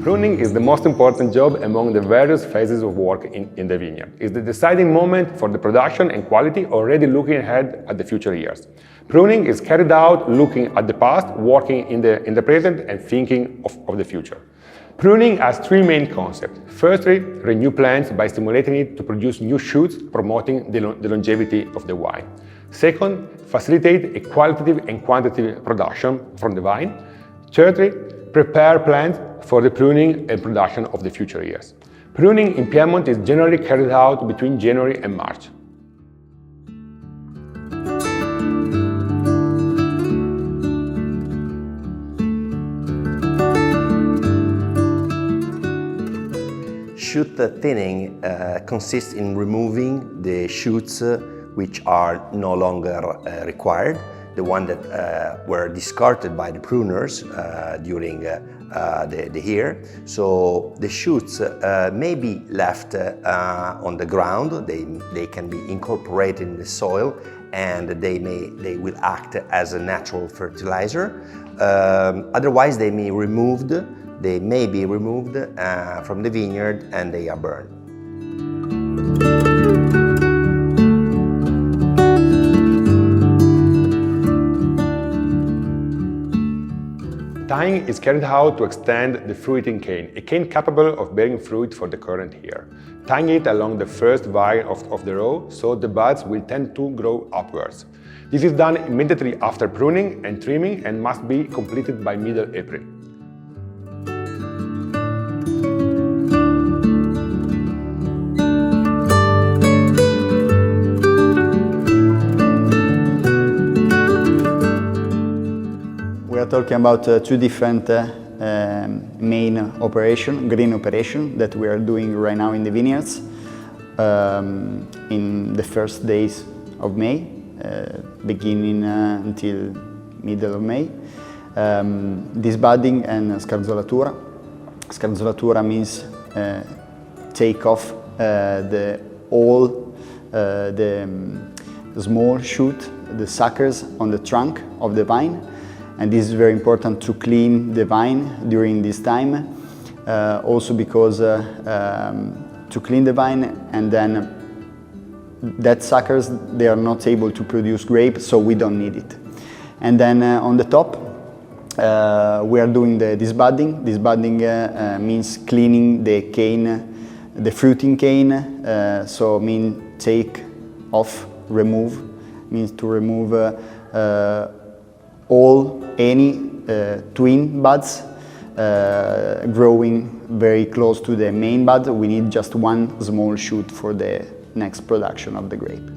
Pruning is the most important job among the various phases of work in the vineyard. It's the deciding moment for the production and quality, already looking ahead at the future years. Pruning is carried out looking at the past, working in the present and thinking of the future. Pruning has three main concepts. Firstly, renew plants by stimulating it to produce new shoots, promoting the longevity of the wine. Second, facilitate a qualitative and quantitative production from the vine. Thirdly, prepare plants for the pruning and production of the future years. Pruning in Piemonte is generally carried out between January and March. Shoot thinning consists in removing the shoots which are no longer required, the ones that were discarded by the pruners during the year. So the shoots may be left on the ground, they can be incorporated in the soil, and they will act as a natural fertilizer. Otherwise they may be removed from the vineyard and they are burned. Tying is carried out to extend the fruiting cane, a cane capable of bearing fruit for the current year. Tying it along the first vine of the row, so the buds will tend to grow upwards. This is done immediately after pruning and trimming and must be completed by middle April. We are talking about two different main green operation that we are doing right now in the vineyards in the first days of May, beginning until middle of May. Disbudding and scarzolatura. Scarzolatura means take off all the small shoot, the suckers on the trunk of the vine. And this is very important to clean the vine during this time, also because to clean the vine, and then that suckers, they are not able to produce grape, so we don't need it. And then on the top, we are doing the disbudding. Disbudding means cleaning the cane, the fruiting cane, so take off, remove, means to remove any twin buds growing very close to the main bud. We need just one small shoot for the next production of the grape.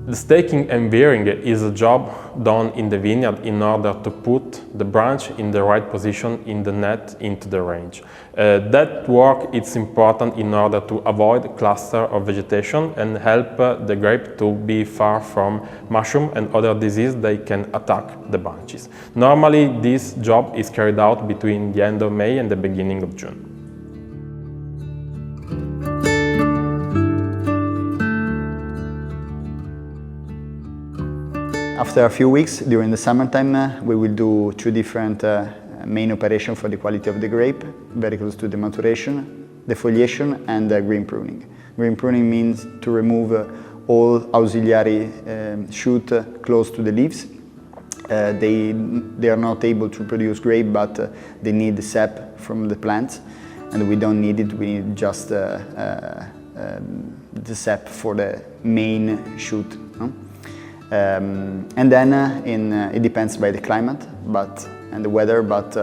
The staking and bearing is a job done in the vineyard in order to put the branch in the right position in the net into the range. That work is important in order to avoid cluster of vegetation and help the grape to be far from mushroom and other diseases that can attack the branches. Normally this job is carried out between the end of May and the beginning of June. After a few weeks, during the summertime, we will do two different main operations for the quality of the grape, very close to the maturation, defoliation and green pruning. Green pruning means to remove all auxiliary shoot close to the leaves. They are not able to produce grape, but they need the sap from the plant, and we don't need it, we need just the sap for the main shoot. No? And then it depends by the climate and the weather, but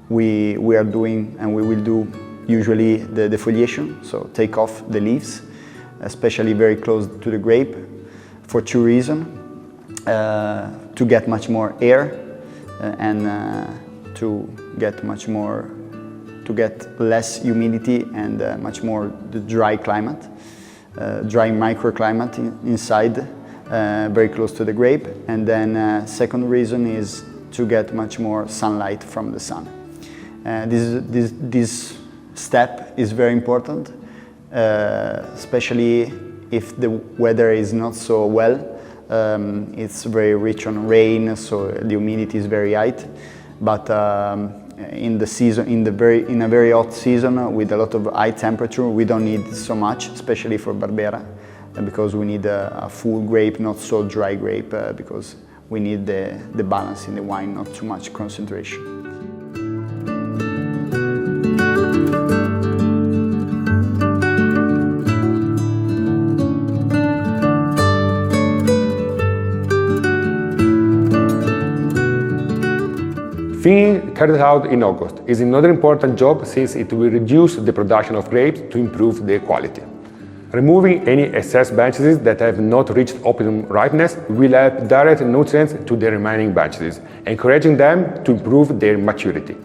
we are doing and we will do usually the defoliation, so take off the leaves, especially very close to the grape, for two reasons: to get much more air and to get less humidity and much more the dry climate. Dry microclimate inside, very close to the grape. And then second reason is to get much more sunlight from the sun. This step is very important especially if the weather is not so well. It's very rich on rain, so the humidity is very high. But in the season, in a very hot season with a lot of high temperature, we don't need so much, especially for Barbera, because we need a full grape, not so dry grape, because we need the balance in the wine, not too much concentration. Thinning, carried out in August, is another important job since it will reduce the production of grapes to improve their quality. Removing any excess branches that have not reached optimum ripeness will help direct nutrients to the remaining branches, encouraging them to improve their maturity.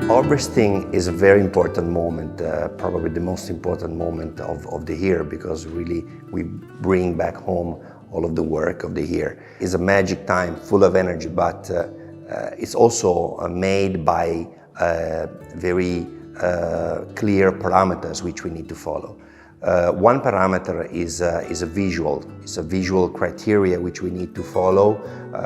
Harvesting is a very important moment, probably the most important moment of the year, because really we bring back home all of the work of the year. It's a magic time, full of energy, but it's also made by very clear parameters which we need to follow. One parameter is a visual criteria which we need to follow.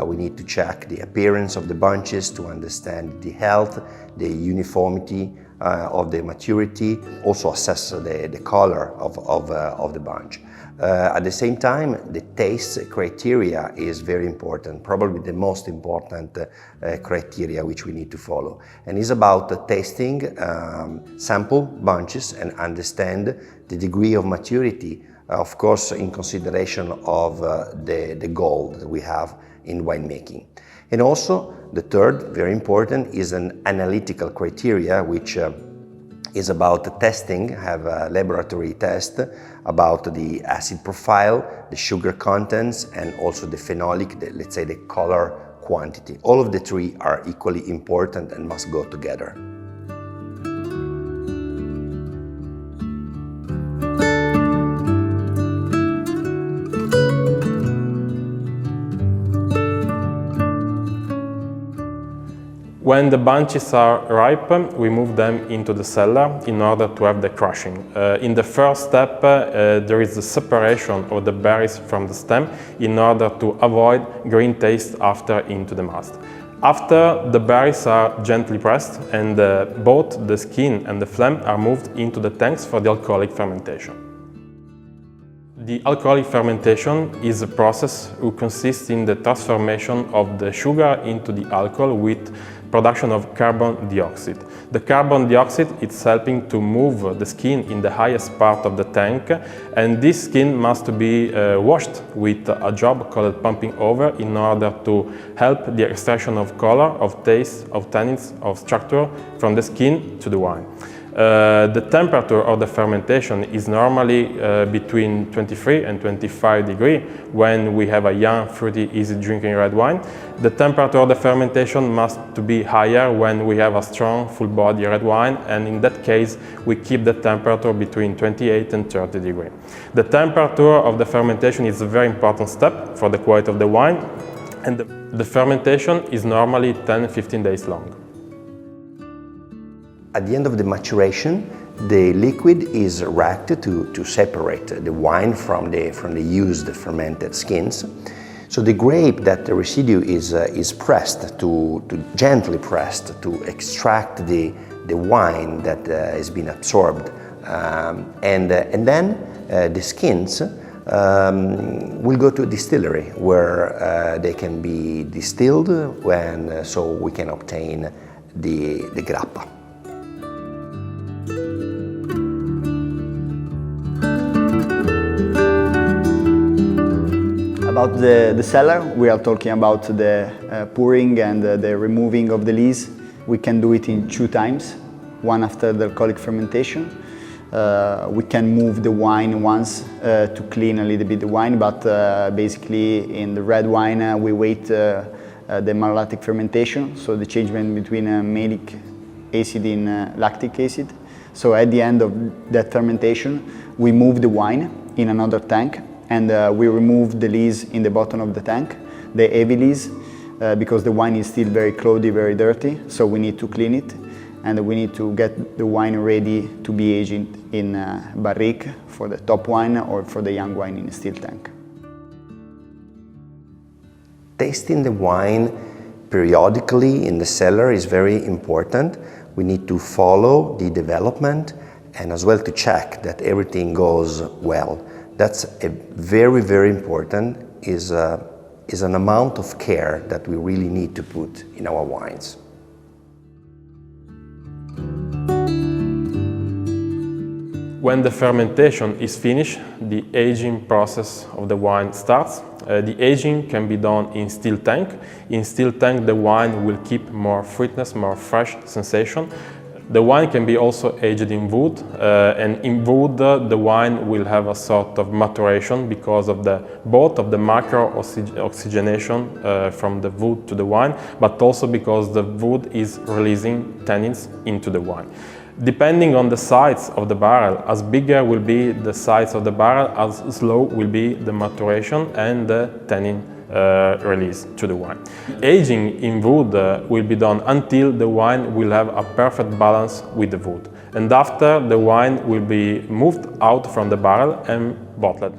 We need to check the appearance of the bunches to understand the health, the uniformity of the maturity, also assess the color of the bunch. At the same time, the taste criteria is very important, probably the most important criteria which we need to follow. And it's about tasting sample bunches and understand the degree of maturity, of course in consideration of the goal that we have in winemaking. And also the third, very important, is an analytical criteria which is about the testing, have a laboratory test about the acid profile, the sugar contents, and also the phenolic, let's say the color quantity. All of the three are equally important and must go together. When the bunches are ripe, we move them into the cellar in order to have the crushing. In the first step, there is the separation of the berries from the stem in order to avoid green taste after into the must. After the berries are gently pressed and both the skin and the phlegm are moved into the tanks for the alcoholic fermentation. The alcoholic fermentation is a process which consists in the transformation of the sugar into the alcohol with production of carbon dioxide. The carbon dioxide is helping to move the skin in the highest part of the tank, and this skin must be washed with a job called pumping over in order to help the extraction of color, of taste, of tannins, of structure from the skin to the wine. The temperature of the fermentation is normally between 23 and 25 degrees when we have a young, fruity, easy drinking red wine. The temperature of the fermentation must be higher when we have a strong, full body red wine, and in that case we keep the temperature between 28 and 30 degrees. The temperature of the fermentation is a very important step for the quality of the wine, and the fermentation is normally 10-15 days long. At the end of the maturation, the liquid is racked to separate the wine from the used fermented skins. So the grape, that the residue is pressed, gently pressed to extract the wine that has been absorbed, and then the skins will go to a distillery where they can be distilled, so we can obtain the grappa. About the cellar, we are talking about the pouring and the removing of the lees. We can do it in 2 times, one after the alcoholic fermentation. We can move the wine once to clean a little bit the wine, but basically in the red wine we wait the malolactic fermentation, so the change between malic acid and lactic acid. So at the end of that fermentation, we move the wine in another tank and we remove the lees in the bottom of the tank, the heavy lees, because the wine is still very cloudy, very dirty, so we need to clean it, and we need to get the wine ready to be aged in barrique for the top wine or for the young wine in a steel tank. Tasting the wine periodically in the cellar is very important. We need to follow the development and as well to check that everything goes well. That's a very, very important, is an amount of care that we really need to put in our wines. When the fermentation is finished, the aging process of the wine starts. The aging can be done in steel tank. In steel tank, the wine will keep more fruitness, more fresh sensation. The wine can be also aged in wood, and in wood the wine will have a sort of maturation because of both of the macro oxygenation from the wood to the wine, but also because the wood is releasing tannins into the wine. Depending on the size of the barrel, as bigger will be the size of the barrel, as slow will be the maturation and the tannin release to the wine. Aging in wood will be done until the wine will have a perfect balance with the wood. And after, the wine will be moved out from the barrel and bottled.